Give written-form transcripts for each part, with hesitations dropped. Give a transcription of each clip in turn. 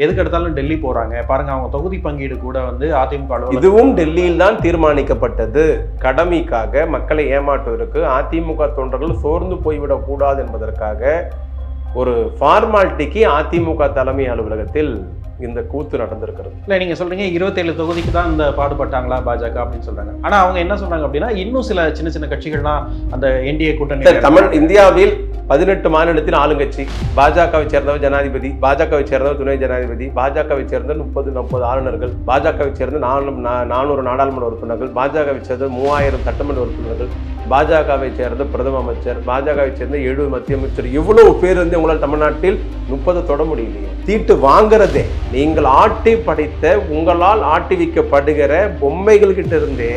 எதுக்கு எடுத்தாலும் டெல்லி போறாங்க பாருங்க, அவங்க தொகுதி பங்கீடு கூட வந்து அதிமுக இதுவும் டெல்லியில் தான் தீர்மானிக்கப்பட்டது. கடமைக்காக மக்களை ஏமாற்றுவதற்கு அதிமுக தொண்டர்கள் சோர்ந்து போய்விடக் கூடாது என்பதற்காக ஒரு ஃபார்மாலிட்டிக்கு அதிமுக தலைமை அலுவலகத்தில் இந்த கூத்து நடந்திருக்கிறது. இல்லை, நீங்க சொல்றீங்க 27 தொகுதிக்கு தான் இந்த பாடுபட்டாங்களா பாஜக அப்படின்னு சொல்றாங்க. ஆனா அவங்க என்ன சொல்றாங்க அப்படின்னா, இன்னும் சில சின்ன சின்ன கட்சிகள்லாம் அந்த என்டிஏ கூட்டணி. இந்தியாவில் 18 மாநிலத்தில் ஆளுங்கட்சி, பாஜகவை சேர்ந்தவர் ஜனாதிபதி, பாஜகவை சேர்ந்தவர் துணை ஜனாதிபதி, பாஜகவை சேர்ந்த 30 ஆளுநர்கள், பாஜகவை சேர்ந்த 400 நாடாளுமன்ற உறுப்பினர்கள், பாஜகவை சேர்ந்த 3000 சட்டமன்ற உறுப்பினர்கள், பாஜகவை சேர்ந்த பிரதம அமைச்சர், பாஜகவை சேர்ந்த 70 மத்திய அமைச்சர், இவ்வளவு பேர் வந்து உங்களால் தமிழ்நாட்டில் 30 தொட முடியலையே. தீட்டு வாங்குறதே நீங்கள் ஆட்டி படைத்த, உங்களால் ஆட்டி வைக்கப்படுகிற பொம்மைகள் கிட்ட இருந்தே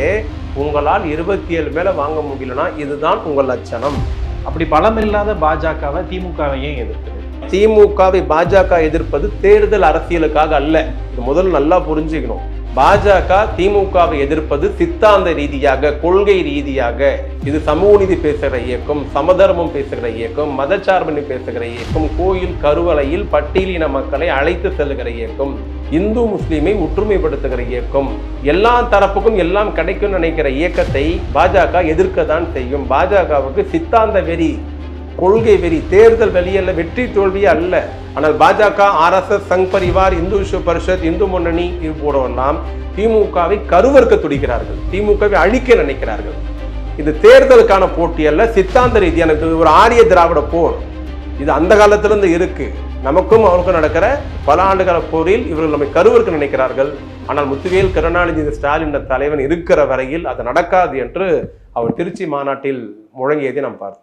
உங்களால் 27 மேல வாங்க முடியலன்னா இதுதான் உங்கள் லட்சணம். அப்படி பலமில்லாத பாஜகவை திமுகவை ஏன் எதிர்க்குது? திமுகவை பாஜக எதிர்ப்பது தேர்தல் அரசியலுக்காக அல்ல. இது முதல்ல நல்லா புரிஞ்சுக்கணும். பாஜக திமுகவை எதிர்ப்பது சித்தாந்த ரீதியாக, கொள்கை ரீதியாக. இது சமூக நீதி பேசுகிற இயக்கம், சமதர்மம் பேசுகிற இயக்கம், மதச்சார்பினை பேசுகிற இயக்கம், கோயில் கருவறையில் பட்டியலின மக்களை அழைத்து செல்லுகிற இயக்கம், இந்து முஸ்லீமை ஒற்றுமைப்படுத்துகிற இயக்கம், எல்லா தரப்புக்கும் எல்லாம் கிடைக்கும் நினைக்கிற இயக்கத்தை பாஜக எதிர்க்க தான் செய்யும். பாஜகவுக்கு சித்தாந்த வெறி, கொள்கை வெறி, தேர்தல் வெளியல்ல, வெற்றி தோல்வியே அல்ல. ஆனால் பாஜக, RSS, சங் பரிவார், இந்து விஸ்வ பரிஷத், இந்து முன்னணி இது போடவெல்லாம் திமுகவை கருவறுக்க துடிக்கிறார்கள், திமுகவை அழிக்க நினைக்கிறார்கள். இது தேர்தலுக்கான போட்டி அல்ல, சித்தாந்த ரீதியான ஒரு ஆரிய திராவிட போர். இது அந்த காலத்திலிருந்து இருக்கு. நமக்கும் அவருக்கும் நடக்கிற பல ஆண்டுகால போரில் இவர்கள் நம்மை கருவறுக்க நினைக்கிறார்கள். ஆனால் முத்துவேல் கருணாநிதி ஸ்டாலின் தலைவன் இருக்கிற வரையில் அது நடக்காது என்று அவர் திருச்சி மாநாட்டில் முழங்கியதை நாம் பார்த்தோம்.